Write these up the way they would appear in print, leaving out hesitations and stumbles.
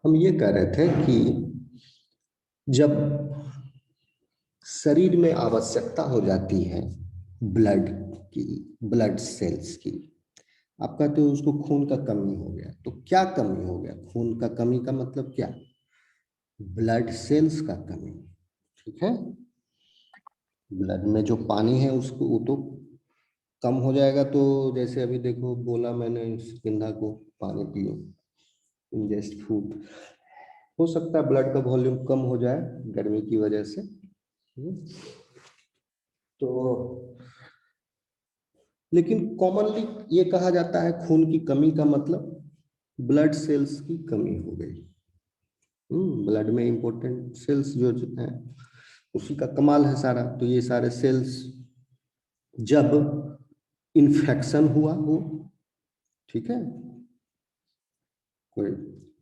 हम ये कह रहे थे कि जब शरीर में आवश्यकता हो जाती है ब्लड की, ब्लड सेल्स की, आप कहते हो उसको खून का कमी हो गया, तो क्या कमी हो गया? खून का कमी का मतलब क्या? ब्लड सेल्स का कमी। ठीक है, ब्लड में जो पानी है उसको वो तो कम हो जाएगा। तो जैसे अभी देखो, बोला मैंने सिकंदर को पानी पियो, इंजेस्ट फूड, हो सकता है ब्लड का वॉल्यूम कम हो जाए गर्मी की वजह से। तो लेकिन कॉमनली ये कहा जाता है खून की कमी का मतलब ब्लड सेल्स की कमी हो गई। ब्लड में इंपॉर्टेंट सेल्स जो है उसी का कमाल है सारा। तो ये सारे सेल्स जब इन्फेक्शन हुआ हो, ठीक है, कोई,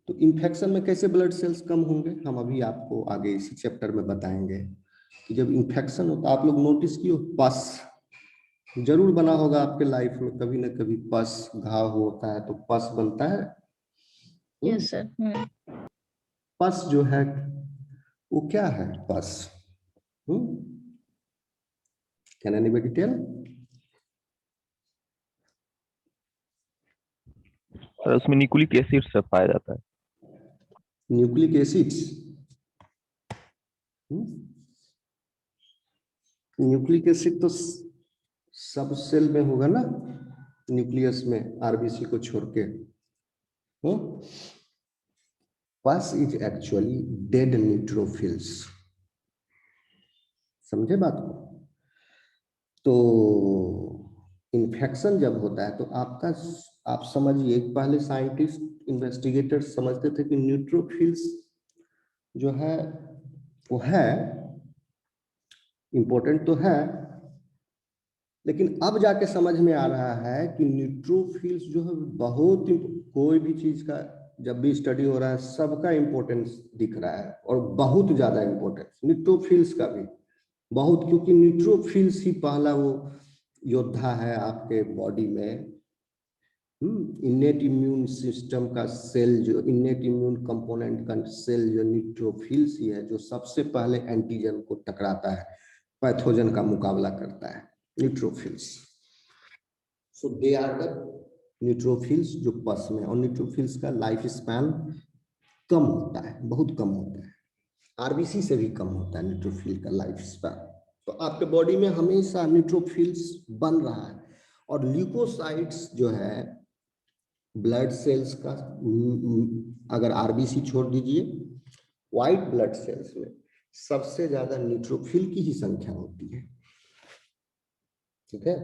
तो इन्फेक्शन में कैसे ब्लड सेल्स कम होंगे हम अभी आपको आगे इसी चैप्टर में बताएंगे कि जब इन्फेक्शन होता, आप लोग नोटिस किए पस जरूर बना होगा आपके लाइफ में, कभी ना कभी पस घाव होता है तो पस बनता है। Yes sir. पस जो है वो क्या है? पस, कैन एनीबॉडी टेल? सर उसमें न्यूक्लिक एसिड सब पाया जाता है। न्यूक्लिक एसिड्स, न्यूक्लिक एसिड तो सब सेल में होगा ना, न्यूक्लियस में, आरबीसी को छोड़ के। पस इज एक्चुअली डेड न्यूट्रोफिल्स। समझे बात को? तो इन्फेक्शन जब होता है तो आपका, आप समझिए, पहले साइंटिस्ट इन्वेस्टिगेटर समझते थे कि न्यूट्रोफिल्स जो है वो है इंपॉर्टेंट तो है, लेकिन अब जाके समझ में आ रहा है कि न्यूट्रोफिल्स जो है बहुत, कोई भी चीज का जब भी स्टडी हो रहा है सबका इंपॉर्टेंस दिख रहा है, और बहुत ज्यादा इंपॉर्टेंस न्यूट्रोफिल्स का भी बहुत, क्योंकि न्यूट्रोफिल्स ही पहला वो योद्धा है आपके बॉडी में। इन्नेट इम्यून सिस्टम का सेल, जो इन्नेट इम्यून कंपोनेंट का सेल जो न्यूट्रोफिल्स ही है, जो सबसे पहले एंटीजन को टकराता है, पैथोजन का मुकाबला करता है, neutrophils. So they are the neutrophils जो पस में, और न्यूट्रोफिल्स का लाइफ स्पैन कम होता है, बहुत कम होता है, आरबीसी से भी कम होता है न्यूट्रोफिल का लाइफ स्पैन। तो आपके बॉडी में हमेशा न्यूट्रोफिल्स बन रहा है। और ल्यूकोसाइट्स जो है ब्लड सेल्स का, अगर आरबीसी छोड़ दीजिए, व्हाइट ब्लड सेल्स में सबसे ज्यादा न्यूट्रोफिल की ही संख्या होती है। ठीक है,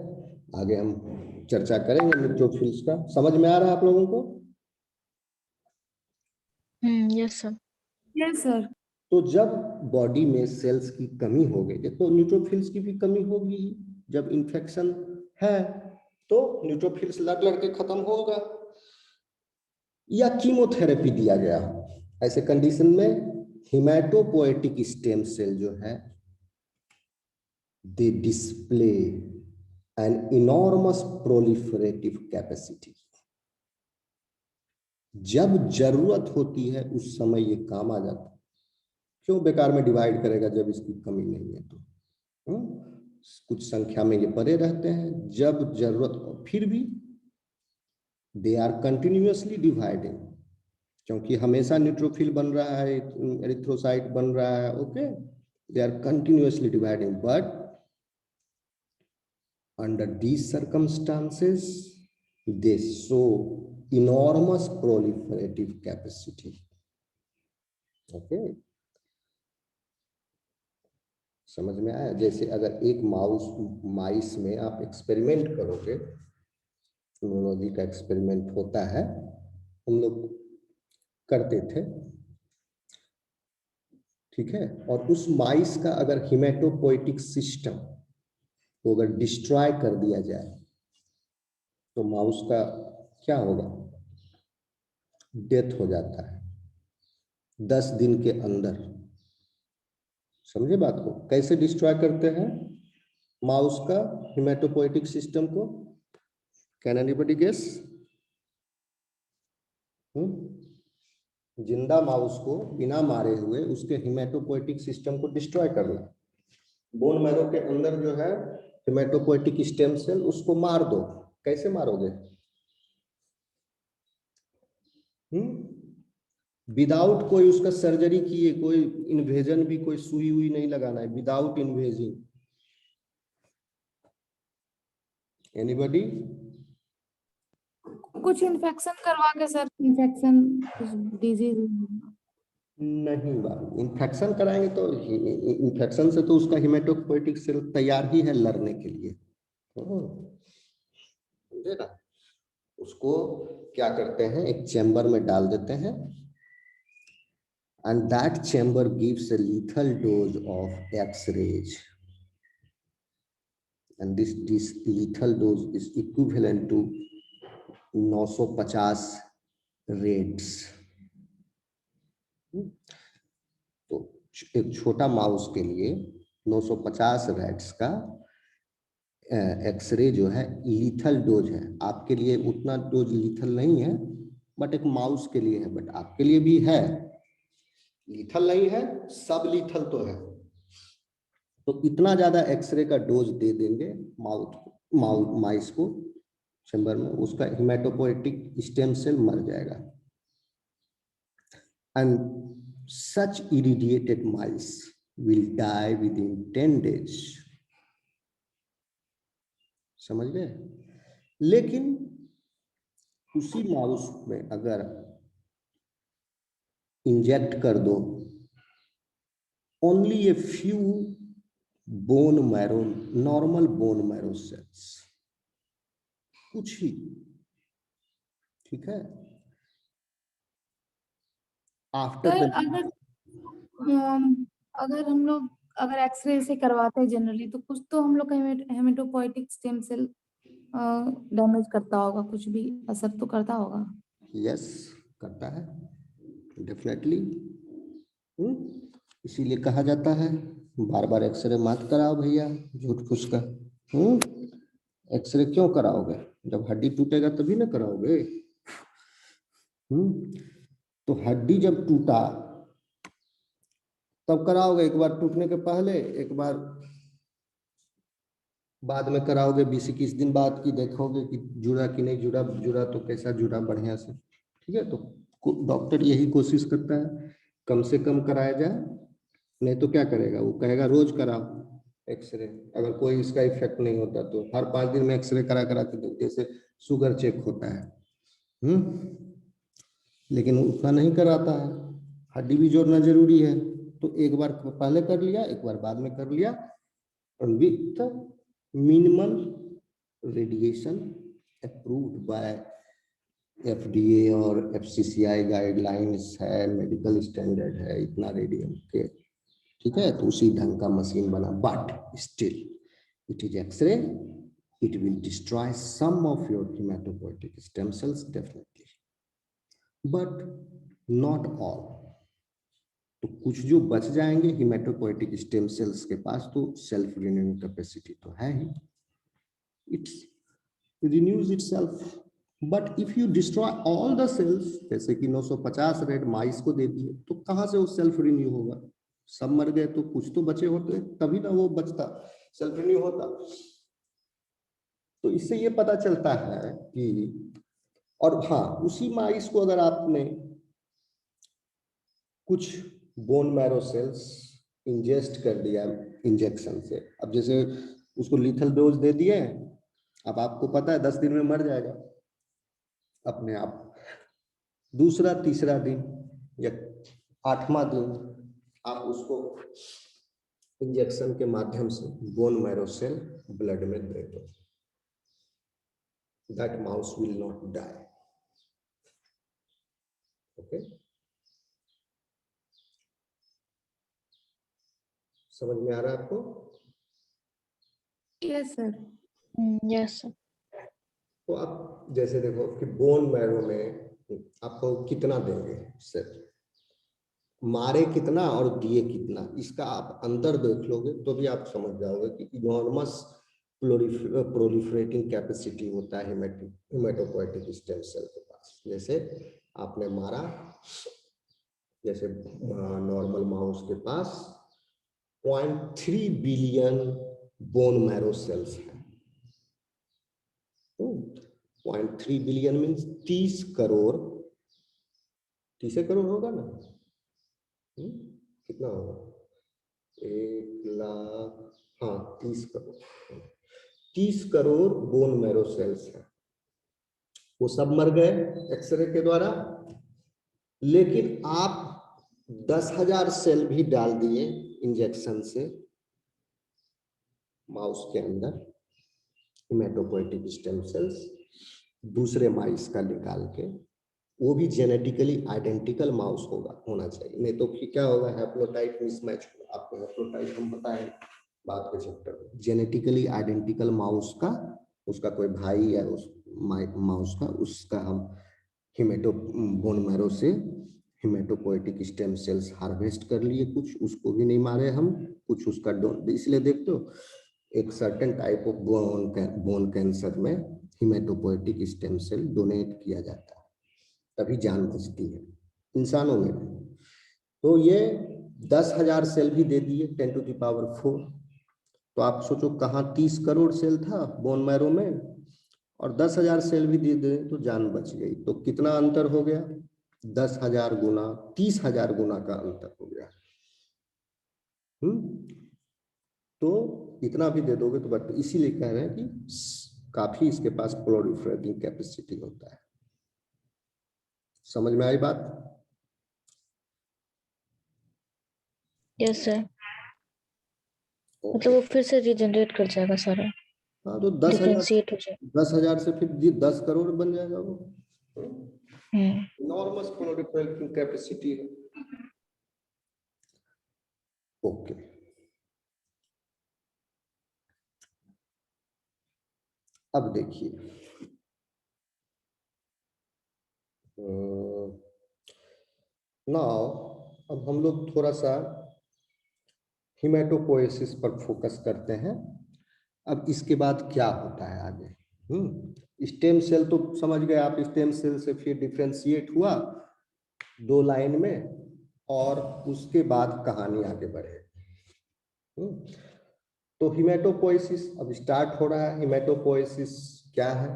आगे हम चर्चा करेंगे न्यूट्रोफिल्स का। समझ में आ रहा है आप लोगों को? Yes sir. Yes sir. तो जब बॉडी में सेल्स की कमी हो गई तो न्यूट्रोफिल्स की भी कमी होगी ही। जब इन्फेक्शन है तो न्यूट्रोफिल्स लड़ लड़ के खत्म होगा, या कीमोथेरेपी दिया गया हो, ऐसे कंडीशन में हिमेटोपोएटिक स्टेम सेल जो है they display an enormous proliferative capacity. जब जरूरत होती है उस समय ये काम आ जाता है। क्यों बेकार में डिवाइड करेगा जब इसकी कमी नहीं है तो? कुछ संख्या में ये पड़े रहते हैं, जब जरूरत, फिर भी दे आर कंटिन्यूअसली डिवाइडिंग, क्योंकि हमेशा न्यूट्रोफिल बन रहा है, एरिथ्रोसाइट बन रहा है, okay, they are continuously dividing, but under these circumstances they show enormous proliferative capacity. Okay, समझ में आया? जैसे अगर एक माइस में आप एक्सपेरिमेंट करोगे, इम्यूनोलॉजी का एक्सपेरिमेंट होता है, हम लोग करते थे, ठीक है, और उस माइस का अगर हिमेटोपोइटिक सिस्टम को अगर डिस्ट्रॉय कर दिया जाए तो माउस का क्या होगा? डेथ हो जाता है 10 दिन के अंदर। समझे बात को? कैसे डिस्ट्रॉय करते हैं माउस का हिमेटोपोएटिक सिस्टम को? Can anybody guess? जिंदा माउस को बिना मारे हुए उसके हिमेटोपोएटिक सिस्टम को डिस्ट्रॉय करना। बोन मैरो के अंदर जो है हिमेटोपोएटिक स्टेम सेल, उसको मार दो। कैसे मारोगे? विदाउट कोई उसका सर्जरी किए, कोई इन्वेजन भी, कोई सुई हुई नहीं लगाना है, विदाउट इन्वेजिंग। एनीबॉडी? कुछ इन्फेक्शन करवा के सर, इन्फेक्शन कुछ डिजीज। नहीं बाबू, इन्फेक्शन कराएंगे तो इन्फेक्शन से तो उसका हिमेटोपोएटिक सेल तैयार ही है लड़ने के लिए। समझे ना? उसको क्या करते हैं, एक चैम्बर में डाल देते हैं, and that chamber gives a lethal dose of X-rays, and this lethal dose is equivalent to 950 rads. तो एक छोटा माउस के लिए 950 रेड्स का एक्सरे जो है लीथल डोज है। आपके लिए उतना डोज लीथल नहीं है, बट एक माउस के लिए है, बट आपके लिए भी है। लीथल नहीं है, सब लीथल तो है। तो इतना ज्यादा एक्सरे का डोज दे देंगे माउस को चैम्बर में, उसका हिमेटोपोएटिक स्टेम सेल मर जाएगा। And such irradiated mice will die within 10 days। समझ गए? लेकिन उसी माउस में अगर इंजेक्ट कर दो only a few bone marrow, normal bone marrow cells, कुछ ही, ठीक है? आफ्टर अगर हम लोग अगर एक्सरे से करवाते हैं जनरली, तो कुछ तो हम लोग का हेमेटोपोएटिक स्टेम सेल डैमेज करता होगा, कुछ भी असर तो करता होगा। यस, करता है डेफिनेटली। इसीलिए कहा जाता है बार बार एक्सरे मत कराओ भैया, झूठ फूस का। एक्सरे क्यों कराओगे? जब हड्डी टूटेगा तभी ना कराओगे। तो हड्डी जब टूटा तब कराओगे, एक बार टूटने के पहले, एक बार बाद में कराओगे 20-21 दिन बाद की देखोगे कि जुड़ा कि नहीं जुड़ा। जुड़ा तो कैसा जुड़ा, बढ़िया से, ठीक है? तो डॉक्टर यही कोशिश करता है कम से कम कराया जाए, नहीं तो क्या करेगा वो, कहेगा रोज कराओ एक्सरे। अगर कोई इसका इफेक्ट नहीं होता तो हर 5 दिन में एक्सरे करा करा के, जैसे शुगर चेक होता है। लेकिन उसका नहीं कराता है। हड्डी भी जोड़ना जरूरी है, तो एक बार पहले कर लिया, एक बार बाद में कर लिया, और with minimal radiation approved by FDA और FCCI गाइडलाइंस है, मेडिकल स्टैंडर्ड है, इतना रेडियम के, ठीक है? तो उसी ढंग का मशीन बना। But still it is xray, it will destroy some of your haematopoietic stem cells definitely, but not all. तो कुछ जो बच जाएंगे हिमेटोपोएटिक स्टेम सेल्स के पास, तो सेल्फ रिन्यूइंग कैपेसिटी तो है ही, it's renews itself. But if you destroy all the cells, जैसे कि 950 रेड माइस को दे दिए, तो कहां से वो सेल्फ रिन्यू होगा? सब मर गए तो कुछ तो बचे होते, तभी ना वो बचता, सेल्फ रिन्यू होता। तो इससे ये पता चलता है कि, और हाँ, उसी माइस को अगर आपने कुछ बोन मैरो सेल्स इंजेस्ट कर दिया इंजेक्शन से, अब जैसे उसको लीथल डोज दे दिए, अब आपको पता है 10 दिन में मर जाएगा अपने आप। दूसरा तीसरा दिन या 8वां दिन आप उसको इंजेक्शन के माध्यम से बोन मैरो सेल ब्लड में दे दो, that mouse will not die. Okay, समझ में आ रहा है आपको? Yes sir. Yes, sir. तो आप जैसे देखो कि बोन मैरो में आपको कितना देंगे सेल, मारे कितना और दिए कितना, इसका आप अंतर देख लोगे तो भी आप समझ जाओगे कि इनॉर्मस प्रोलिफरेटिंग कैपेसिटी होता है हिमेटोपोएटिक स्टेम सेल के पास। जैसे आपने मारा जैसे नॉर्मल माउस के पास 0.3 बिलियन बोन मैरो सेल्स है। 0.3 बिलियन मीन्स 30 करोड़, 30 करोड़ होगा ना? कितना होगा? 1 लाख, हाँ 30 crore, 30 crore bone marrow cells है। वो सब मर गए एक्सरे के द्वारा, लेकिन आप 10,000 सेल भी डाल दिए इंजेक्शन से माउस के अंदर, हेमेटोपोएटिक स्टेम सेल्स दूसरे माइस का निकाल के, वो भी जेनेटिकली आइडेंटिकल माउस होना चाहिए, नहीं तो फिर क्या होगा? हैप्लोटाइप मिसमैच होगा। आपको हैप्लोटाइप हम बताएं बात के चैप्टर में। जेनेटिकली आइडेंटिकल माउस का, उसका कोई भाई है उस माउस का, उसका हम बोन मैरो से हेमेटोपोएटिक स्टेम सेल्स हार्वेस्ट कर लिए, कुछ उसको भी नहीं मारे हम, कुछ उसका इसलिए देखते हो एक certain type of bone cancer में हेमेटोपोएटिक स्टेम सेल डोनेट किया जाता है, तभी जान बचती है इंसानों में। तो ये 10,000 सेल भी दे दिए 10 टू द पावर 4। तो आप सोचो कहाँ 30 करोड़ सेल था बोन मैरो में, और 10,000 सेल भी दे दे तो जान बच गई। तो कितना अंतर हो गया? 10,000 गुना, 30,000 गुना का अंतर हो गया। तो इतना भी दे दोगे तो, बट इसीलिए कह रहे हैं कि काफी इसके पास प्रोलिफरेटिंग कैपेसिटी होता है। समझ में आई बात? Yes sir. मतलब वो फिर से रीजनरेट कर जाएगा सारा, हाँ, तो 10,000 डिफरेंशिएट हो जाएगा। 10,000 से फिर 10 करोड़ बन जाएगा वो। नॉर्मल प्रोलिफरेटिंग कैपेसिटी है। ओके, अब देखिए, नाउ अब हम लोग थोड़ा सा हेमेटोपोएसिस पर फोकस करते हैं। अब इसके बाद क्या होता है आगे? स्टेम सेल तो समझ गए आप, स्टेम सेल से फिर डिफरेंशिएट हुआ 2 लाइन में, और उसके बाद कहानी आगे बढ़े। तो हेमेटोपोएसिस अब स्टार्ट हो रहा है। हेमेटोपोएसिस क्या है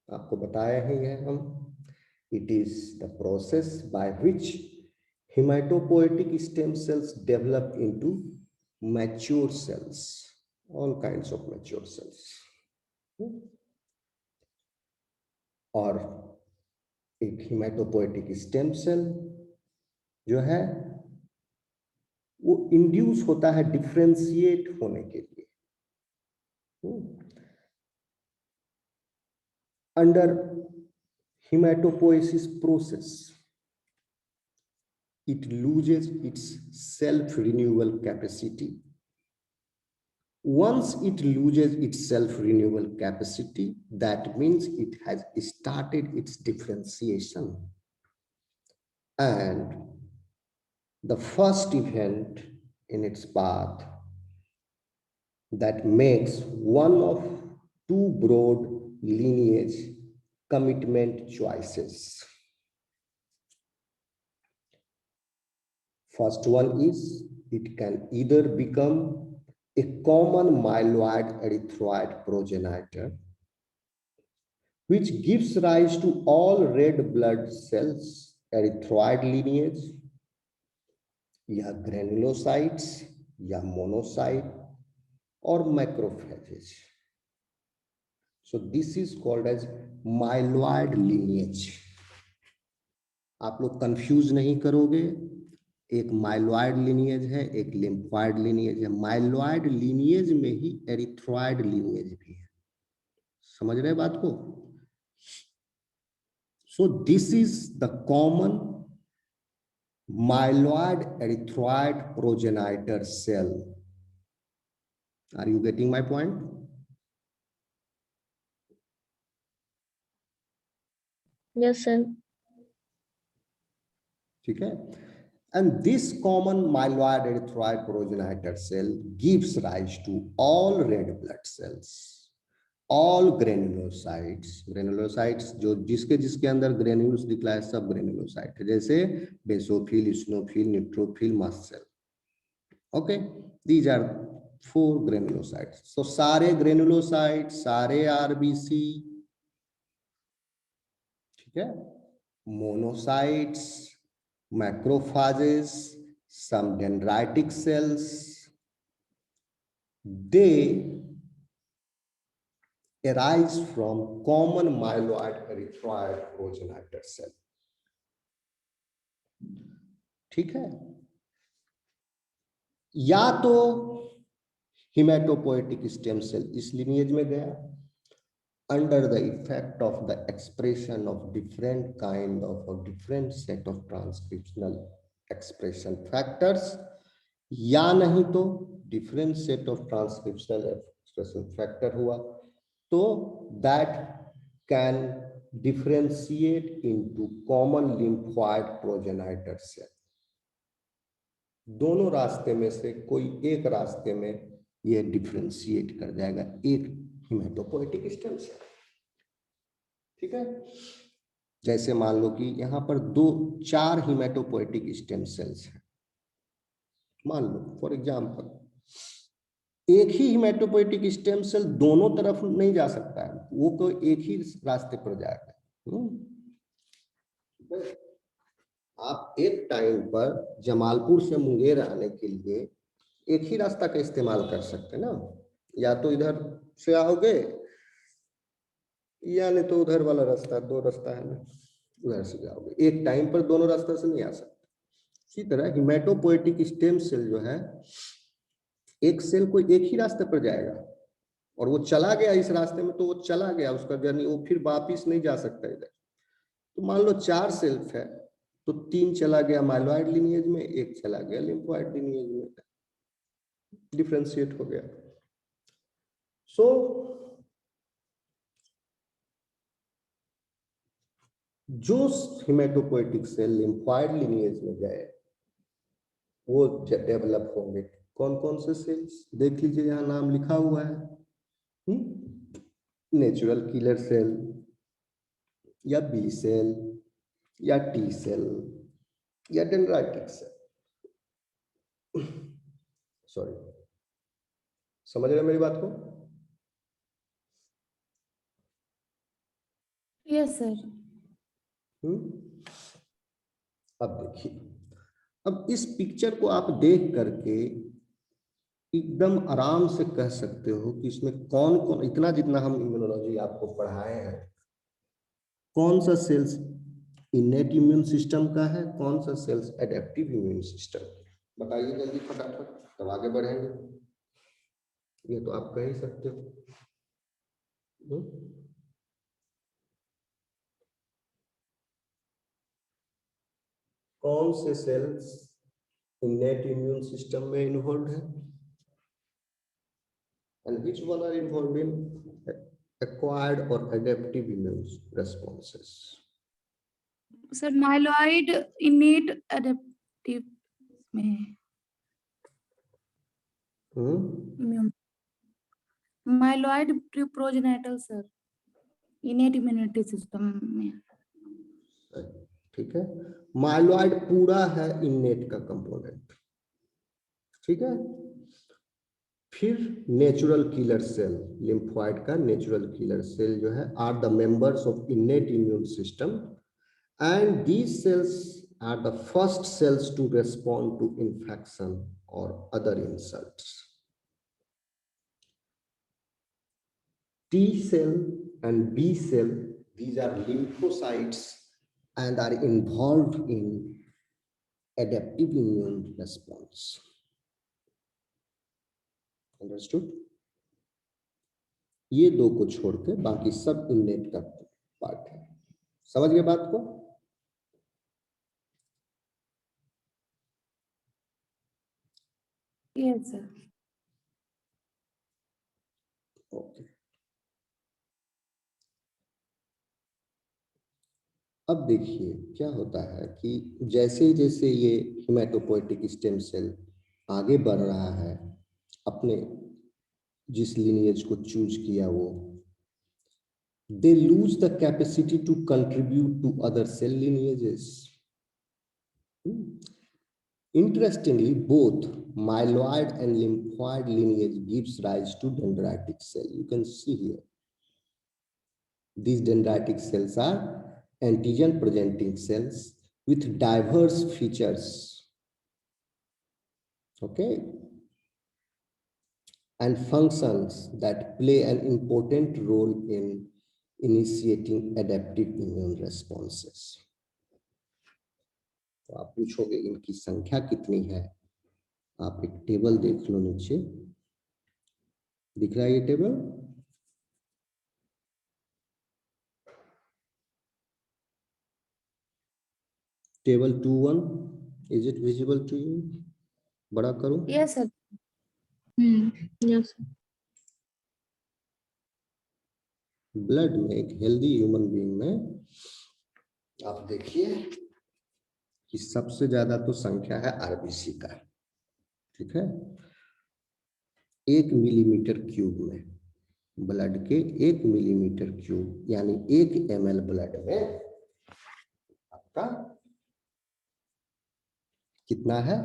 आपको बताया ही है हम। It is the process by which hematopoietic stem cells develop into mature cells, all kinds of mature cells. और एक हेमेटोपोएटिक स्टेम सेल जो है वो इंड्यूस होता है डिफरेंशिएट होने के लिए under haematopoiesis process. It loses its self-renewal capacity. Once it loses its self-renewal capacity, that means it has started its differentiation. And the first event in its path that makes one of 2 broad lineage commitment choices. First one is it can either become a common myeloid erythroid progenitor, which gives rise to all red blood cells, erythroid lineage, या granulocytes, या monocyte, or macrophages. So this is called as myeloid lineage. आप लोग confuse नहीं करोगे, एक myeloid lineage है, एक lymphoid lineage है। माइलॉइड लिनिएज में ही एरिथ्रॉइड लिनिएज भी है। समझ रहे बात को? So this is the common myeloid erythroid progenitor cell. Are you getting my point? Yes sir. ठीक है। And this common myeloid erythroid progenitor cell gives rise to all red blood cells, all granulocytes जो जिसके जिसके अंदर granules दिखला है सब granulocyte है, जैसे basophil, eosinophil, neutrophil, mast cell. Okay, these are 4 granulocytes. So सारे ग्रेनुलोसाइट, सारे आरबीसी, ठीक है, monocytes, macrophages, some dendritic cells, they arise from common myeloid erythroid progenitor cell। ठीक है, या तो हिमेटोपोएटिक स्टेम सेल इस लिनिएज में गया under the effect of the expression of different kind of a different set of transcriptional expression factors, या नहीं तो different set of transcriptional expression factor हुआ, तो that can differentiate into common lymphoid progenitor cell। दोनों रास्ते में से कोई एक रास्ते में ये डिफरेंशिएट कर जाएगा एक हिमेटोपोएटिक स्टेम सेल। ठीक है, जैसे मान लो कि यहाँ पर 4 हिमेटोपोएटिक स्टेम सेल्स हैं, मान लो फॉर एग्जांपल, एक ही हिमेटोपोएटिक स्टेम सेल दोनों तरफ नहीं जा सकता है, वो कोई एक ही रास्ते पर जाएगा। आप एक टाइम पर जमालपुर से मुंगेर आने के लिए एक ही रास्ता का इस्तेमाल कर सकते हैं ना, या तो इधर से आओगे या नहीं तो उधर वाला रास्ता, 2 रास्ता है ना, उधर से जाओगे। एक टाइम पर दोनों रास्ता से नहीं आ सकते। इसी तरह हिमेटोपोएटिक स्टेम सेल जो है, एक सेल कोई एक ही रास्ते पर जाएगा और वो चला गया इस रास्ते में, तो वो चला गया उसका जर्नी, वो फिर वापिस नहीं जा सकता इधर। तो मान लो 4 सेल्स है, तो 3 चला गया माइलॉइड लिनिएज में, 1 चला गया लिम्फोइड लिनिएज में, डिफरेंशिएट हो गया। सो जो हिमेटोपोएटिक सेल लिम्फोइड लिनिएज में गए वो डेवलप होंगे। कौन कौन से सेल्स देख लीजिए, यहाँ नाम लिखा हुआ है, नेचुरल किलर सेल या बी सेल या टी सेल या डेंड्राइटिक सेल। सॉरी, समझ रहे मेरी बात को? Yes sir. अब देखिए, अब इस पिक्चर को आप देख करके एकदम आराम से कह सकते हो कि इसमें कौन कौन, इतना जितना हम इम्यूनोलॉजी आपको पढ़ाए हैं, कौन सा सेल्स इनेट इम्यून सिस्टम का है, कौन सा सेल्स एडेप्टिव इम्यून सिस्टम का है, बताइए जल्दी फटाफट, तब आगे बढ़ेंगे। ये तो आप कह ही सकते हो। कौन से सेल्स इनेट इम्यून सिस्टम में इन्वॉल्व है, and which one are involved in acquired or adaptive immune responses? Sir myeloid innate adaptive में immune, myeloid progenitor sir innate immunity system में। ठीक है, माइलॉइड पूरा है इनेट का कंपोनेंट। ठीक है, फिर नेचुरल किलर सेल, लिम्फोइड का नेचुरल किलर सेल जो है are the members of innate immune system, and these cells are the first cells to respond to infection और other insults. T cell and B cell, these are lymphocytes and are involved in adaptive immune response. Understood? ये 2 को छोड़ के बाकी सब इनेट का part है। समझ गए बात को? Yes sir. ओके, अब देखिए क्या होता है कि जैसे जैसे ये हिमेटोपोएटिक स्टेम सेल आगे बढ़ रहा है, अपने जिस लिनिएज को चूज किया वो they lose the capacity to contribute to other cell lineages. Interestingly, both myeloid and lymphoid lineage gives rise to dendritic cell. You can see here. These dendritic cells are antigen presenting cells with diverse features. Okay. And functions that play an important role in initiating adaptive immune responses. तो आप पूछोगे इनकी संख्या कितनी है? आप एक table देख लो नीचे, दिख रहा है ये table? Table 2-1, is it visible to you? बड़ा करो? Yes, sir. Yes, sir. Blood में एक हेल्दी ह्यूमन बीइंग में आप देखिए कि सबसे ज्यादा तो संख्या है आरबीसी का, ठीक है? 1 मिलीमीटर क्यूब में ब्लड के 1 मिलीमीटर क्यूब यानी 1 ml ब्लड में आपका कितना है?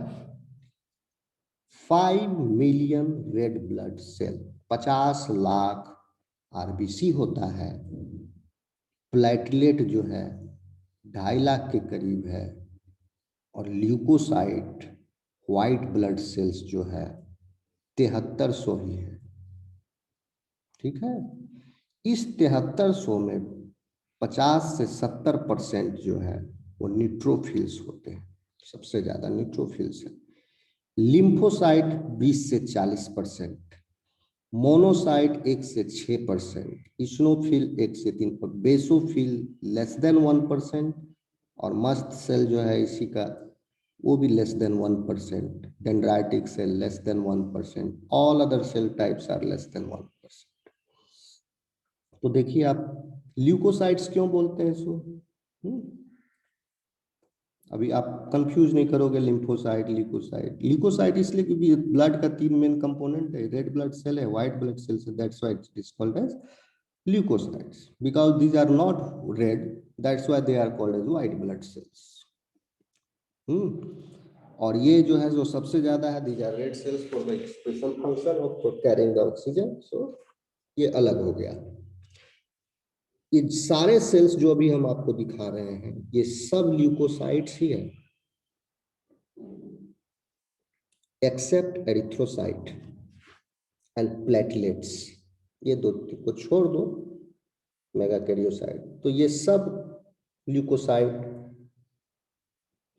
5 मिलियन रेड ब्लड सेल, 50 लाख आरबीसी होता है। प्लेटलेट जो है 2.5 लाख के करीब है और ल्यूकोसाइट व्हाइट ब्लड सेल्स जो है 7300 ही है, ठीक है? इस 7300 में 50 से 70% जो है वो न्यूट्रोफिल्स होते हैं, सबसे ज्यादा न्यूट्रोफिल्स है। लिम्फोसाइट 20 से 40%, मोनोसाइट 1 से 6%, इस्नोफिल 1 से 3%, बेसोफिल लेस देन 1% और मस्ट सेल जो है इसी का वो भी less than 1%, dendritic cell less than 1%, all other cell types are less than 1%। तो देखिए आप ल्यूकोसाइट्स क्यों बोलते हैं इसको? अभी आप कंफ्यूज नहीं करोगे लिम्फोसाइट ल्यूकोसाइट। ल्यूकोसाइट इसलिए क्योंकि ब्लड का 3 मेन कंपोनेंट है, रेड ब्लड सेल है, व्हाइट ब्लड सेल्स है, that's why it is called as leukocytes because these are not red, that's why they are called as white blood cells. और ये जो है जो सबसे ज्यादा है, these are red cells for the special function of carrying the oxygen. So ये अलग हो गया। ये सारे सेल्स जो अभी हम आपको दिखा रहे हैं ये सब ल्यूकोसाइट्स ही है एक्सेप्ट एरिथ्रोसाइट एंड प्लेटलेट्स। ये दो को छोड़ दो, मेगाकैरियोसाइट, तो ये सब ल्यूकोसाइट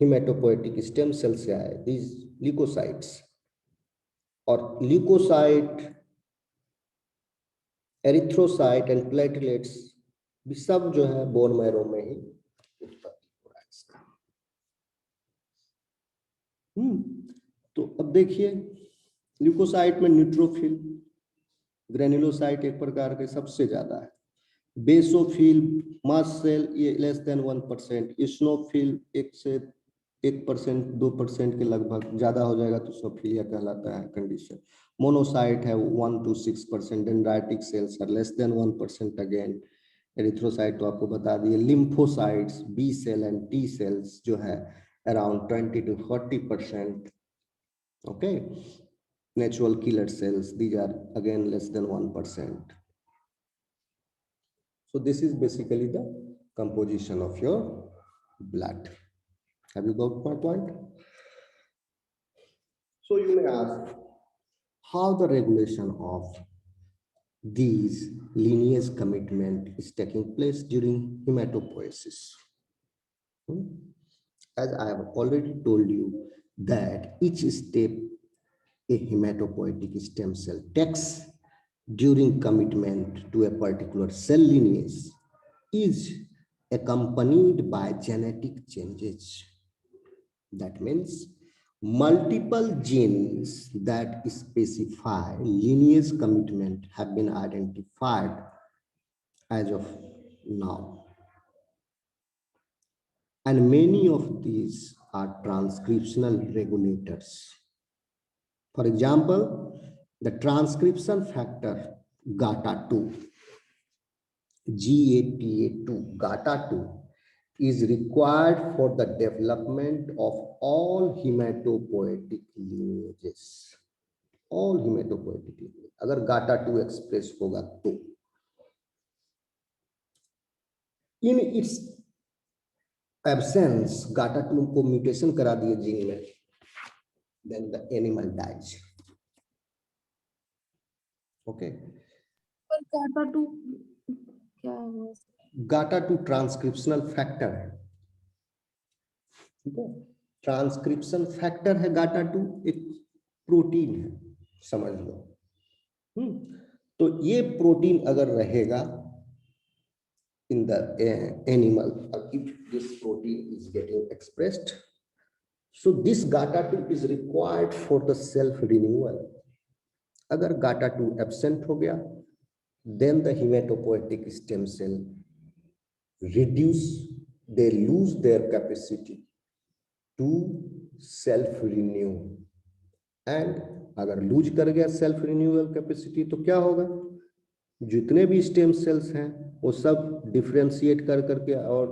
हिमेटोपोएटिक स्टेम सेल से आए, दीज ल्यूकोसाइट्स। और ल्यूकोसाइट, एरिथ्रोसाइट एंड प्लेटलेट्स भी सब जो है बोन मैरो में ही उत्पत्ति हो रहा है इसका। तो अब देखिए ल्यूकोसाइट में न्यूट्रोफिल, ग्रेनुलोसाइट एक प्रकार के सबसे ज्यादा है, बेसोफिल, मास्ट सेल ये लेस देन 1%, इस्नोफिल 1 से 1% 2% के लगभग, ज्यादा हो जाएगा तो सोफिलिया कहलाता है कंडीशन। मोनोसाइट है 1 to 6%, dendritic cells are less than 1% again. Erythrocyte तो आपको बता दिए। Lymphocytes, B cell and T cells जो है around 20 to 40%। Okay, natural killer cells, these are again less than 1%। So this is basically the composition of your blood. Have you got my point? So you may ask how the regulation of these lineage commitment is taking place during hematopoiesis. As I have already told you that each step a hematopoietic stem cell takes during commitment to a particular cell lineage is accompanied by genetic changes. That means multiple genes that specify lineage commitment have been identified as of now. And many of these are transcriptional regulators. For example, the transcription factor GATA2 GATA2, GATA2 is required for the development of all hematopoietic lineages. All hematopoietic lineages. अगर GATA2 express होगा तो in its absence, GATA2 को mutation करा दिए gene में, then the animal dies. Okay. पर GATA2 क्या है? GATA2 ट्रांसक्रिप्शनल फैक्टर है, ठीक है, ट्रांसक्रिप्शन फैक्टर है। GATA2 एक प्रोटीन है, समझ लो। तो ये प्रोटीन अगर रहेगा in the animal, if this protein is getting expressed, so this GATA2 is required for the self renewal. अगर GATA2 absent हो गया, then the hematopoietic stem cell reduce, they lose their capacity to self renew. And अगर loose कर गया self renewal capacity तो क्या होगा, जितने भी स्टेम सेल्स हैं वो सब डिफरेंशिएट कर करके और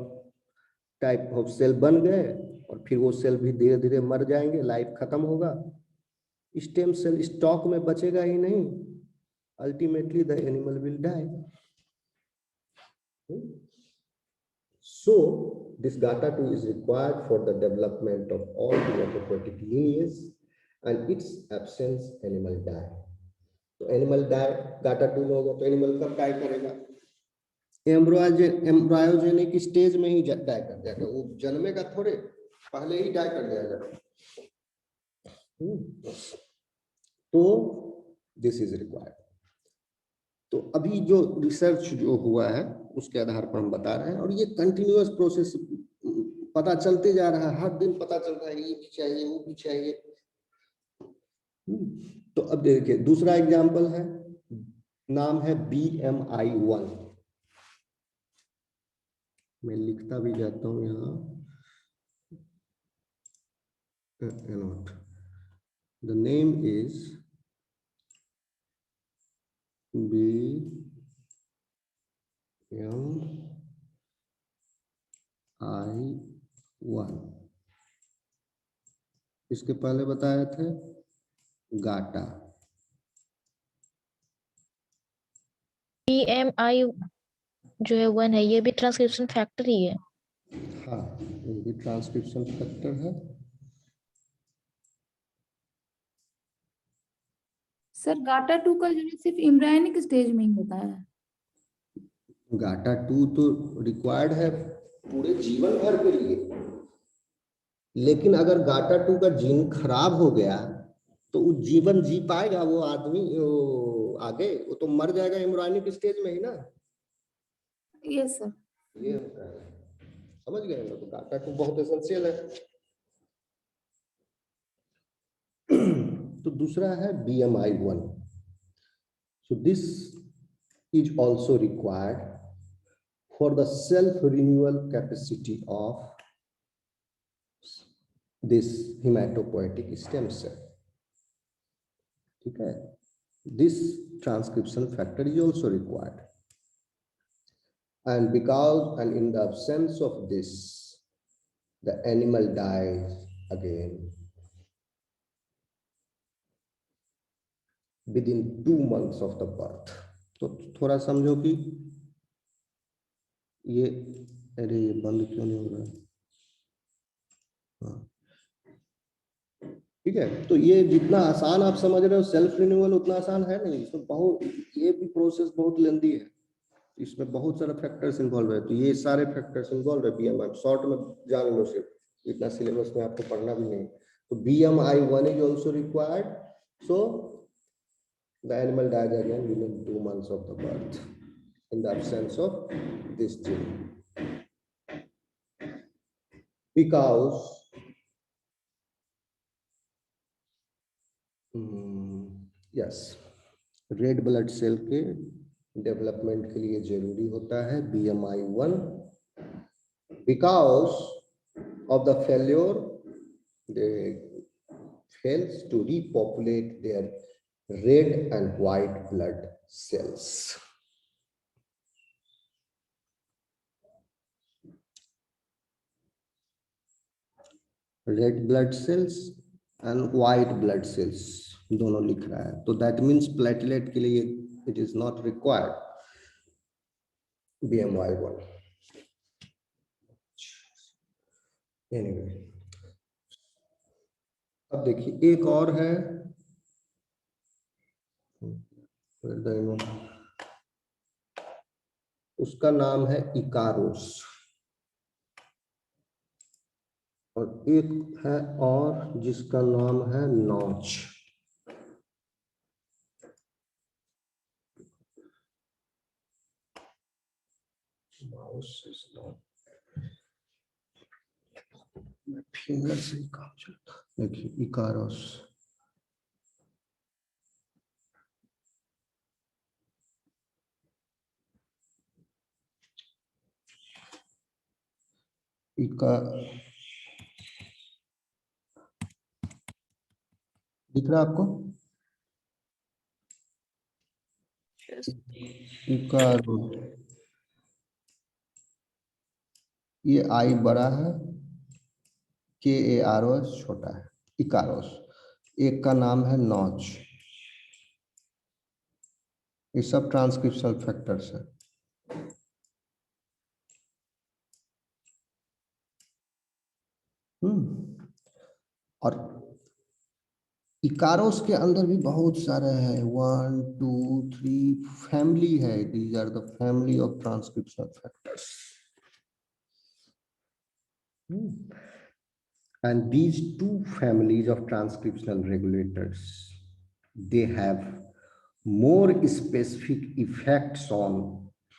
टाइप ऑफ सेल बन गए, और फिर वो सेल भी धीरे धीरे मर जाएंगे, लाइफ खत्म होगा, स्टेम सेल स्टॉक में बचेगा ही नहीं, ultimately the animal will die. So this GATA2 is required for the development of all hematopoietic lineages, and its absence animal die. तो एनिमल डाई GATA2 में होगा तो एनिमल कब डाई करेगा, एम्ब्रायोजेनिक स्टेज में ही डाई कर जाएगा, वो जन्मेगा थोड़े, पहले ही डाई कर जाएगा। तो दिस इज रिक्वायर्ड। तो अभी जो रिसर्च जो हुआ है उसके आधार पर हम बता रहे हैं, और ये कंटिन्यूअस प्रोसेस पता चलते जा रहा है, हर दिन पता चल रहा है, ये भी चाहिए वो भी चाहिए। तो अब देखिए दूसरा एग्जांपल है, नाम है BMI1। मैं लिखता भी जाता हूं यहाँ, द नेम इज BMI1। इसके पहले बताए थे गाटा। BMI जो है 1 है, ये भी ट्रांसक्रिप्शन फैक्टर ही है। हाँ, ये भी ट्रांसक्रिप्शन फैक्टर है। सर GATA2 का जो है सिर्फ एम्ब्रायोनिक स्टेज में ही होता है। GATA2 तो रिक्वायर्ड है पूरे जीवन भर के लिए, लेकिन अगर GATA2 का जीन खराब हो गया तो वो जीवन जी पाएगा वो आदमी, वो आगे वो तो मर जाएगा एम्ब्रायोनिक स्टेज में ही ना। Yes sir. ये होता है, समझ गए ना। तो GATA2 बहुत एसेंशियल है। तो दूसरा है BMI1। So this is also required for the self-renewal capacity of this hematopoietic stem cell. ठीक है, this transcription factor is also required, and because and in the absence of this, the animal dies again within 2 months of the birth. तो थोड़ा समझो कि ये, अरे ये बंद क्यों नहीं हो रहा है, हाँ ठीक है। तो ये जितना आसान आप समझ रहे हो सेल्फ रिन्यूअल, उतना आसान है नहीं, इसमें बहुत, ये भी प्रोसेस बहुत लेंदी है, इसमें बहुत सारे फैक्टर्स इन्वॉल्व है। तो ये सारे फैक्टर्स इन्वॉल्व है BMI, शॉर्ट में जान लो, सिर्फ इतना सिलेबस में आपको पढ़ना भी नहीं। तो BMI1 is also required, so the animal dies again within 2 months of the birth in the absence of this gene, because yes, red blood cell के डेवलपमेंट के लिए जरूरी होता है BMI1, because of the failure they fails to repopulate their red and white blood cells. Red blood cells and white blood cells दोनों लिख रहा है, तो दैट मीन्स प्लेटलेट के लिए it is not required BMY1। Anyway, अब देखिए एक और है, उसका नाम है इकारोस, और एक है और जिसका नाम है नॉच। फिंगर से ही काम चलता। देखिए इकारोस, दिख रहा है आपको? इकारोस, ये आई बड़ा है, KAROS छोटा है, इकारोस। एक का नाम है नॉच। ये सब ट्रांसक्रिप्शनल फैक्टर्स है। और इकारोस के अंदर भी बहुत सारे हैं, 1 2 3 फैमिली है। These are the family of transcriptional factors. And these two families of transcriptional regulators, they have more specific effects on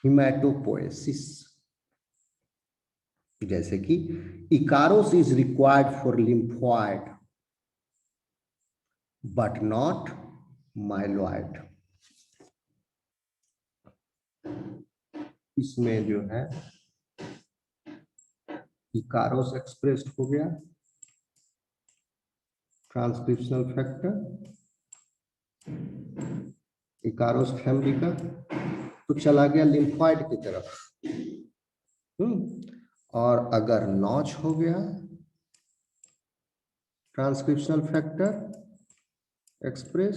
hematopoiesis. जैसे कि इकारोस is required for lymphoid but not myeloid। इसमें जो है इकारोस एक्सप्रेस्ड हो गया ट्रांसक्रिप्शनल फैक्टर इकारोस फैमिली का, तो चला गया लिम्फोइड की तरफ। और अगर नॉच हो गया ट्रांसक्रिप्शनल फैक्टर एक्सप्रेस,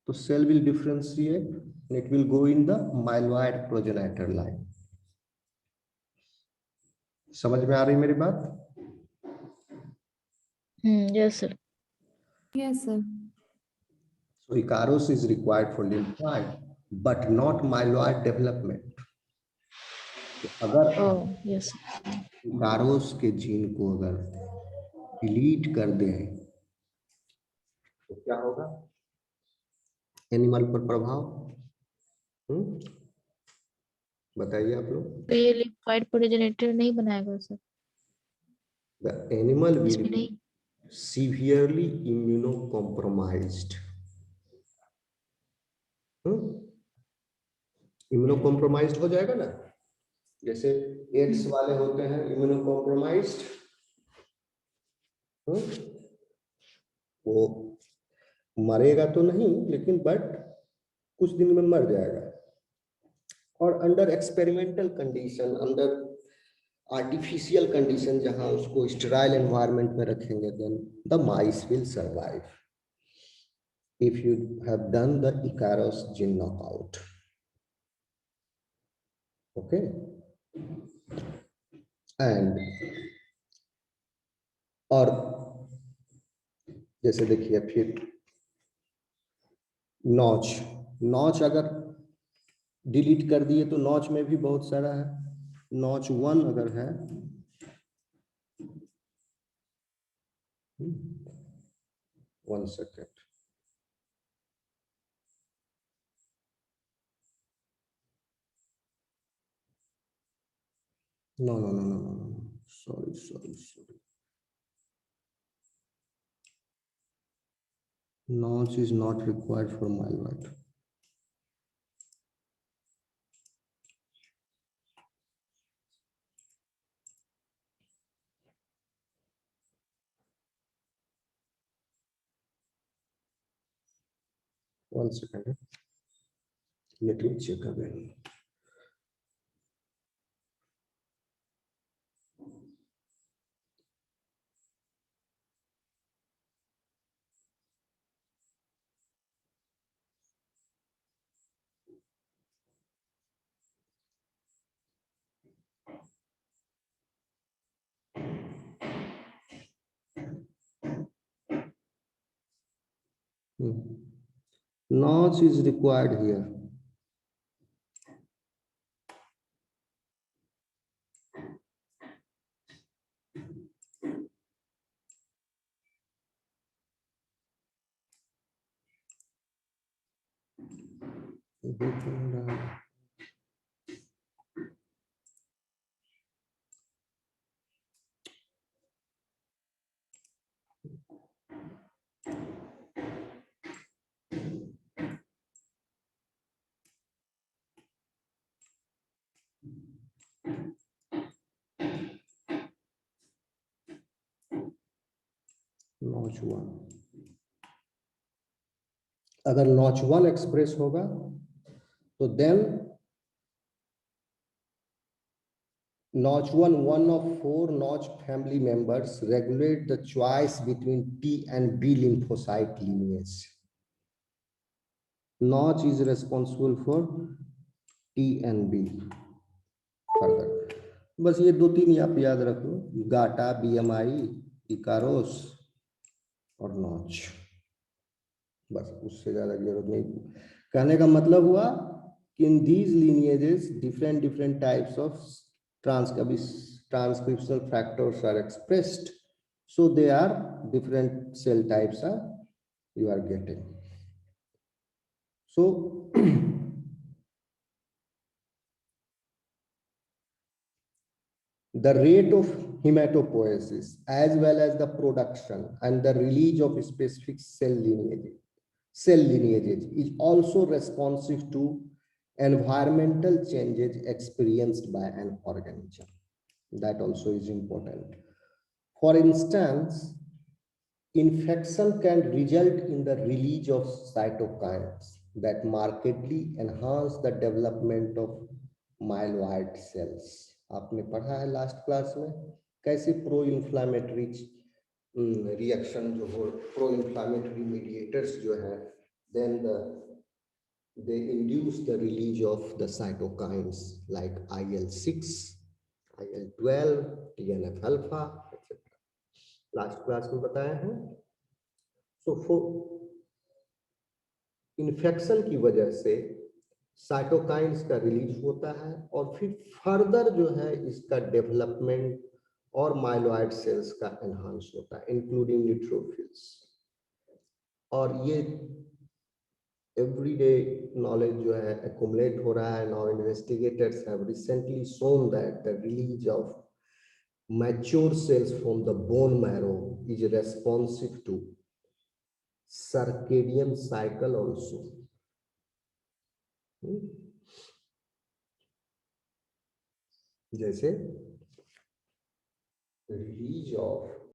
तो cell will differentiate and it will go in the myeloid progenitor line। समझ में आ रही मेरी बात? Yes, sir. Yes, sir. So Icaros is required for lymphoid but not myeloid development। अगर Oh, yes. इकारोस के gene को अगर डिलीट कर दें तो क्या होगा? एनिमल पर प्रभाव बताइए आप लोग। तो ये लिम्फोइड प्रोजेनेटर नहीं बनाएगा सर? The animal will इसमें be नहीं। severely immunocompromised। इम्यूनोकॉम्प्रोमाइज्ड हो जाएगा ना, जैसे एड्स वाले होते हैं इम्यूनोकॉम्प्रोमाइज्ड, वो मरेगा तो नहीं लेकिन बट कुछ दिन में मर जाएगा। और under experimental condition, under artificial condition, जहां उसको स्टेराइल एनवायरनमेंट में रखेंगे, then the mice will survive if you have done the Icaros gene knockout। Okay, and और जैसे देखिए फिर नॉच अगर डिलीट कर दिए तो नॉच में भी बहुत सारा है। नॉच 1 अगर है, one second, no, sorry, notch is not required for myeloid। One second, let me check again। Notch is required here. Notch 1, अगर नॉच 1 एक्सप्रेस होगा तो then notch 1, one of 4 notch family members, regulate the choice between T and B lymphocyte lineage. Notch is responsible for T and B. Further, बस ये 2-3 आप याद रखो, गाटा, BMI, इकारोस और notch, बस उससे ज्यादा जरूरत नहीं। कहने का मतलब हुआ कि in these lineages different types of transcriptional factors are expressed, so they are different cell types are you are getting. So the rate of hematopoiesis as well as the production and the release of specific cell lineages is also responsive to environmental changes experienced by an organism. That also is important. For instance, infection can result in the release of cytokines that markedly enhance the development of myeloid cells. आपने पढ़ा है last class में कैसे pro inflammatory reaction जो हो, pro inflammatory mediators जो है, then they induce the release of the cytokines like IL-6, IL-12, TNF alpha, etc. Last class में बताया है। So इन्फेक्शन की वजह से साइटोकाइन्स का रिलीज होता है और फिर फर्दर जो है इसका डेवलपमेंट और माइलोइड सेल्स का एनहांस होता है, इंक्लूडिंग न्यूट्रोफिल्स। और ये एवरीडे नॉलेज जो है एक्युमुलेट हो रहा है। Now investigators have recently shown that the release of mature cells from the bone marrow is responsive to circadian cycle also. जैसे रिलीज ऑफ